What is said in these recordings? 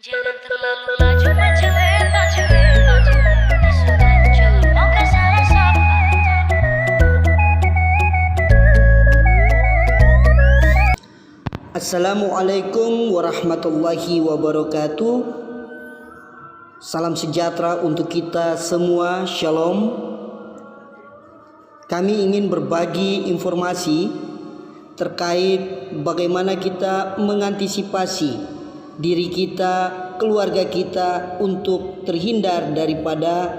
Jangan terlalu laju menjelita isu hancur, maukah salah sapa? Assalamualaikum warahmatullahi wabarakatuh. Salam sejahtera untuk kita semua. Shalom. Kami ingin berbagi informasi terkait bagaimana kita mengantisipasi diri kita, keluarga kita untuk terhindar daripada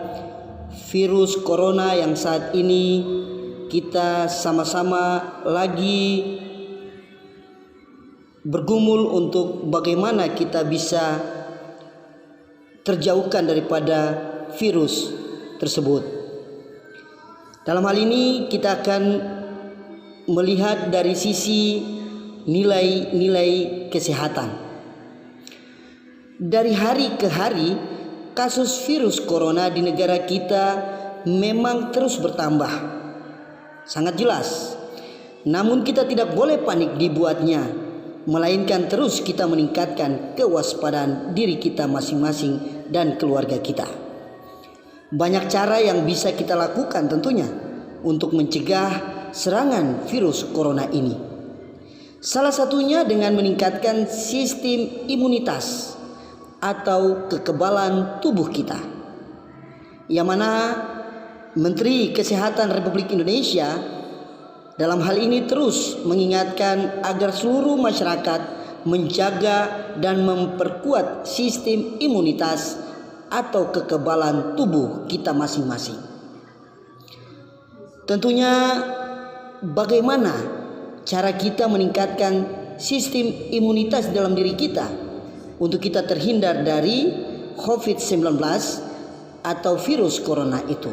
virus corona yang saat ini kita sama-sama lagi bergumul untuk bagaimana kita bisa terjauhkan daripada virus tersebut. Dalam hal ini kita akan melihat dari sisi nilai-nilai kesehatan. Dari hari ke hari, kasus virus corona di negara kita memang terus bertambah. Sangat jelas. Namun kita tidak boleh panik dibuatnya, melainkan terus kita meningkatkan kewaspadaan diri kita masing-masing dan keluarga kita. Banyak cara yang bisa kita lakukan tentunya untuk mencegah serangan virus corona ini. Salah satunya dengan meningkatkan sistem imunitas atau kekebalan tubuh kita, yang mana Menteri Kesehatan Republik Indonesia dalam hal ini terus mengingatkan agar seluruh masyarakat menjaga dan memperkuat sistem imunitas atau kekebalan tubuh kita masing-masing. Tentunya bagaimana cara kita meningkatkan sistem imunitas dalam diri kita untuk kita terhindar dari COVID-19 atau virus corona itu.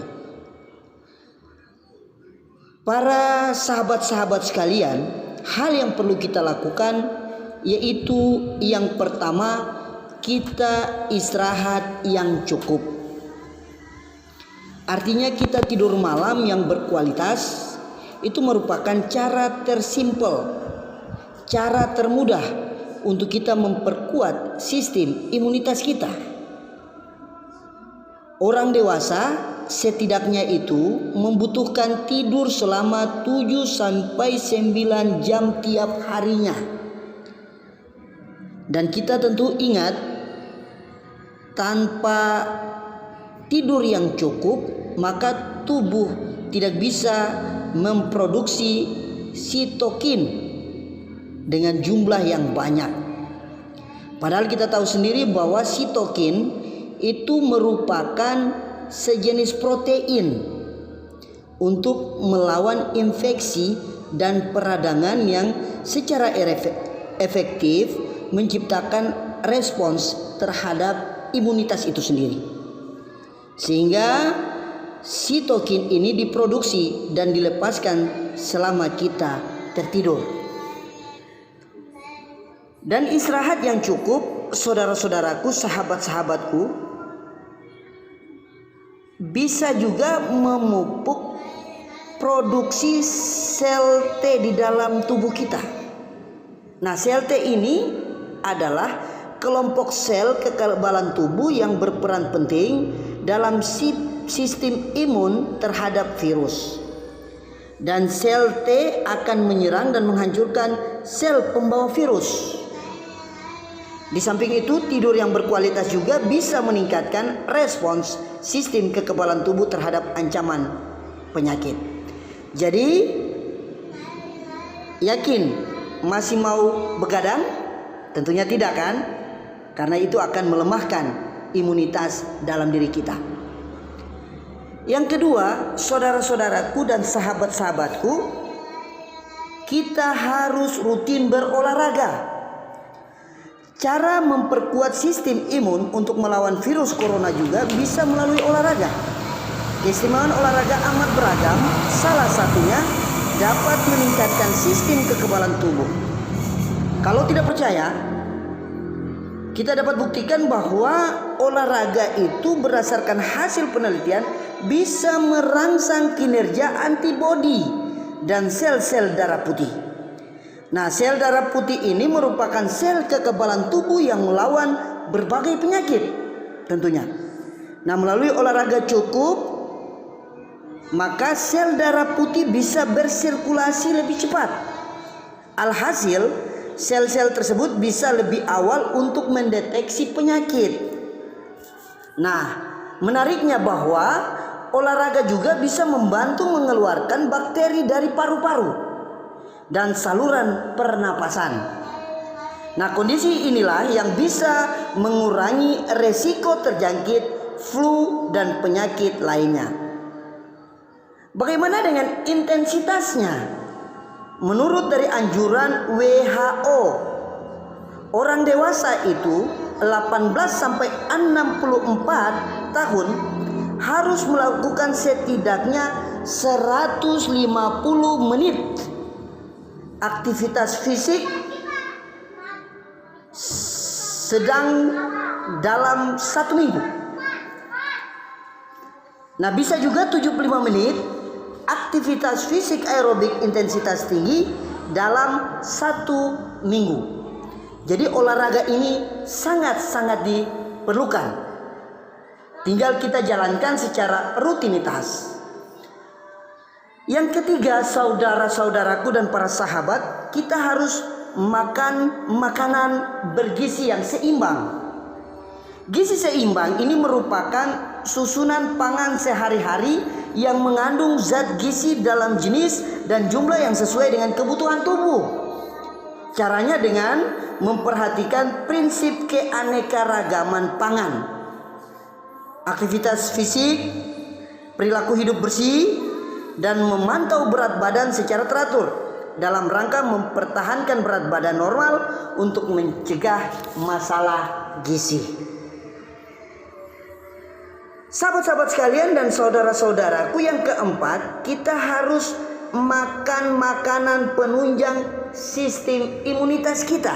Para sahabat-sahabat sekalian, hal yang perlu kita lakukan yaitu yang pertama, kita istirahat yang cukup. Artinya kita tidur malam yang berkualitas itu merupakan cara tersimpel, cara termudah untuk kita memperkuat sistem imunitas kita. Orang dewasa setidaknya itu membutuhkan tidur selama 7-9 jam tiap harinya. Dan kita tentu ingat, tanpa tidur yang cukup maka tubuh tidak bisa memproduksi sitokin dengan jumlah yang banyak. Padahal kita tahu sendiri bahwa sitokin itu merupakan sejenis protein untuk melawan infeksi dan peradangan yang secara efektif menciptakan respons terhadap imunitas itu sendiri. Sehingga sitokin ini diproduksi dan dilepaskan selama kita tertidur. Dan istirahat yang cukup, saudara-saudaraku, sahabat-sahabatku, bisa juga memupuk produksi sel T di dalam tubuh kita. Nah, sel T ini adalah kelompok sel kekebalan tubuh yang berperan penting dalam sistem imun terhadap virus. Dan sel T akan menyerang dan menghancurkan sel pembawa virus. Di samping itu, tidur yang berkualitas juga bisa meningkatkan respons sistem kekebalan tubuh terhadap ancaman penyakit. Jadi, yakin masih mau begadang? Tentunya tidak kan? Karena itu akan melemahkan imunitas dalam diri kita. Yang kedua, saudara-saudaraku dan sahabat-sahabatku, kita harus rutin berolahraga. Cara memperkuat sistem imun untuk melawan virus corona juga bisa melalui olahraga. Keistimewaan olahraga amat beragam, salah satunya dapat meningkatkan sistem kekebalan tubuh. Kalau tidak percaya, kita dapat buktikan bahwa olahraga itu berdasarkan hasil penelitian bisa merangsang kinerja antibodi dan sel-sel darah putih. Nah, sel darah putih ini merupakan sel kekebalan tubuh yang melawan berbagai penyakit tentunya. Nah, melalui olahraga cukup, maka sel darah putih bisa bersirkulasi lebih cepat. Alhasil, sel-sel tersebut bisa lebih awal untuk mendeteksi penyakit. Nah, menariknya bahwa olahraga juga bisa membantu mengeluarkan bakteri dari paru-paru dan saluran pernapasan. Nah, kondisi inilah yang bisa mengurangi resiko terjangkit flu dan penyakit lainnya. Bagaimana dengan intensitasnya? Menurut dari anjuran WHO, orang dewasa itu 18 sampai 64 tahun harus melakukan setidaknya 150 menit aktivitas fisik sedang dalam 1 minggu. Nah, bisa juga 75 menit aktivitas fisik aerobik intensitas tinggi dalam 1 minggu. Jadi olahraga ini sangat-sangat diperlukan. Tinggal kita jalankan secara rutinitas. Yang ketiga, saudara-saudaraku dan para sahabat, kita harus makan makanan bergizi yang seimbang. Gizi seimbang ini merupakan susunan pangan sehari-hari yang mengandung zat gizi dalam jenis dan jumlah yang sesuai dengan kebutuhan tubuh. Caranya dengan memperhatikan prinsip keanekaragaman pangan, aktivitas fisik, perilaku hidup bersih, dan memantau berat badan secara teratur dalam rangka mempertahankan berat badan normal untuk mencegah masalah gizi. Sahabat-sahabat sekalian dan saudara-saudaraku, yang keempat, kita harus makan makanan penunjang sistem imunitas kita.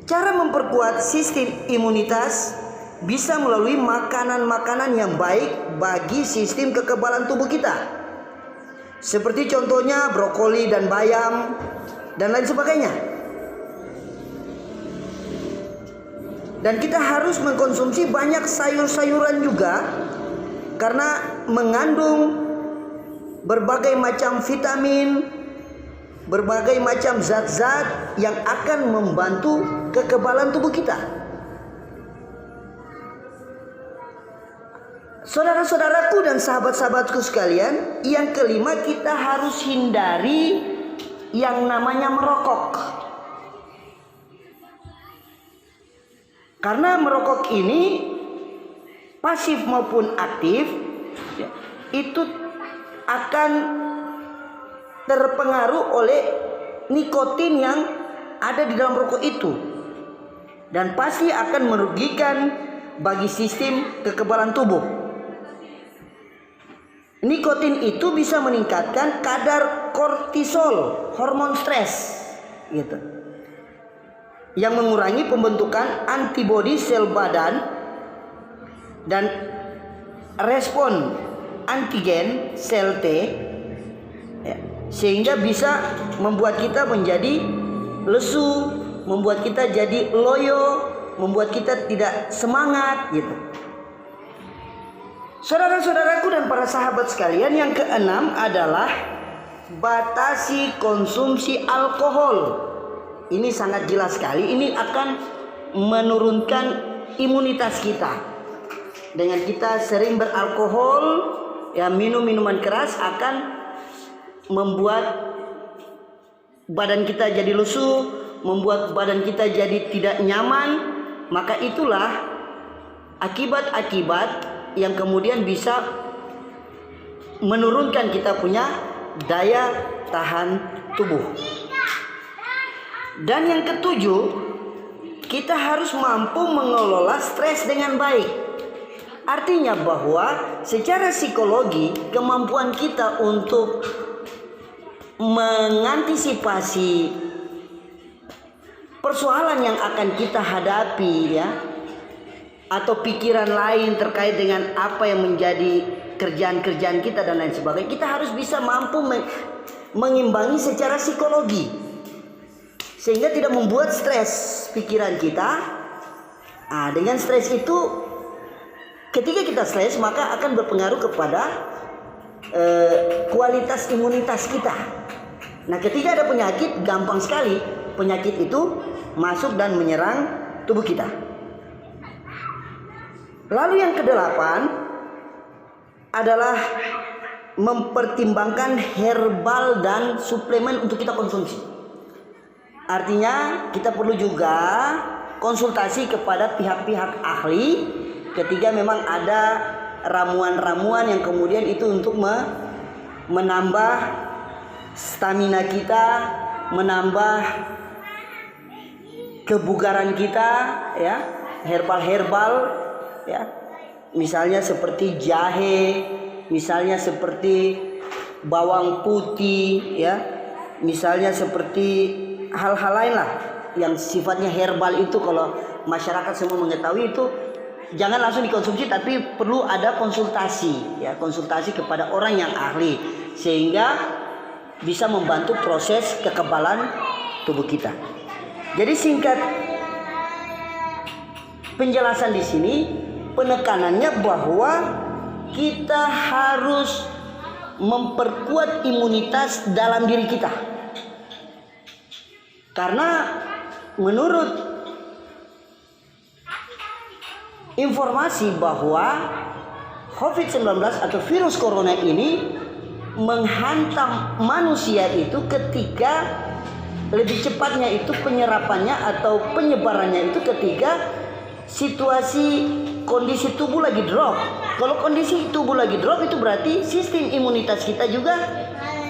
Cara memperkuat sistem imunitas bisa melalui makanan-makanan yang baik bagi sistem kekebalan tubuh kita, seperti contohnya brokoli dan bayam dan lain sebagainya. Dan kita harus mengkonsumsi banyak sayur-sayuran juga, karena mengandung berbagai macam vitamin, berbagai macam zat-zat yang akan membantu kekebalan tubuh kita. Saudara-saudaraku dan sahabat-sahabatku sekalian, yang kelima, kita harus hindari yang namanya merokok. Karena merokok ini pasif maupun aktif itu akan terpengaruh oleh nikotin yang ada di dalam rokok itu, dan pasti akan merugikan bagi sistem kekebalan tubuh. Nikotin itu bisa meningkatkan kadar kortisol, hormon stres, gitu, yang mengurangi pembentukan antibodi sel badan dan respon antigen sel T, ya, sehingga bisa membuat kita menjadi lesu, membuat kita jadi loyo, membuat kita tidak semangat, gitu. Saudara-saudaraku dan para sahabat sekalian, yang keenam adalah batasi konsumsi alkohol. Ini sangat jelas sekali, ini akan menurunkan imunitas kita. Dengan kita sering beralkohol, ya, minum minuman keras, akan membuat badan kita jadi lusuh, membuat badan kita jadi tidak nyaman. Maka itulah akibat-akibat yang kemudian bisa menurunkan kita punya daya tahan tubuh. Dan yang ketujuh, kita harus mampu mengelola stres dengan baik. Artinya bahwa secara psikologi, kemampuan kita untuk mengantisipasi persoalan yang akan kita hadapi, ya, atau pikiran lain terkait dengan apa yang menjadi kerjaan-kerjaan kita dan lain sebagainya, kita harus bisa mampu mengimbangi secara psikologi, sehingga tidak membuat stres pikiran kita. Dengan stres itu, ketika kita stres maka akan berpengaruh kepada kualitas imunitas kita. Nah, ketika ada penyakit, gampang sekali penyakit itu masuk dan menyerang tubuh kita. Lalu yang kedelapan adalah mempertimbangkan herbal dan suplemen untuk kita konsumsi. Artinya kita perlu juga konsultasi kepada pihak-pihak ahli ketika memang ada ramuan-ramuan yang kemudian itu untuk menambah stamina kita, menambah kebugaran kita, ya, herbal-herbal, ya, misalnya seperti jahe, misalnya seperti bawang putih, ya, misalnya seperti hal-hal lain lah yang sifatnya herbal itu. Kalau masyarakat semua mengetahui itu, jangan langsung dikonsumsi, tapi perlu ada konsultasi, ya, konsultasi kepada orang yang ahli sehingga bisa membantu proses kekebalan tubuh kita. Jadi singkat penjelasan di sini, penekanannya bahwa kita harus memperkuat imunitas dalam diri kita. Karena menurut informasi bahwa COVID-19 atau virus corona ini menghantam manusia itu ketika lebih cepatnya itu penyerapannya atau penyebarannya itu ketika situasi kondisi tubuh lagi drop. Kalau kondisi tubuh lagi drop itu berarti sistem imunitas kita juga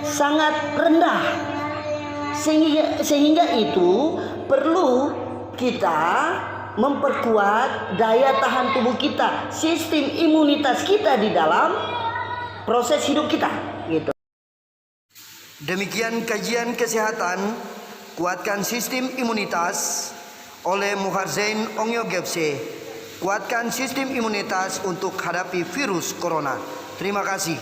sangat rendah. Sehingga itu perlu kita memperkuat daya tahan tubuh kita, sistem imunitas kita di dalam proses hidup kita, gitu. Demikian kajian kesehatan kuatkan sistem imunitas oleh Muharzain Ongyogepse. Kuatkan sistem imunitas untuk hadapi virus corona. Terima kasih.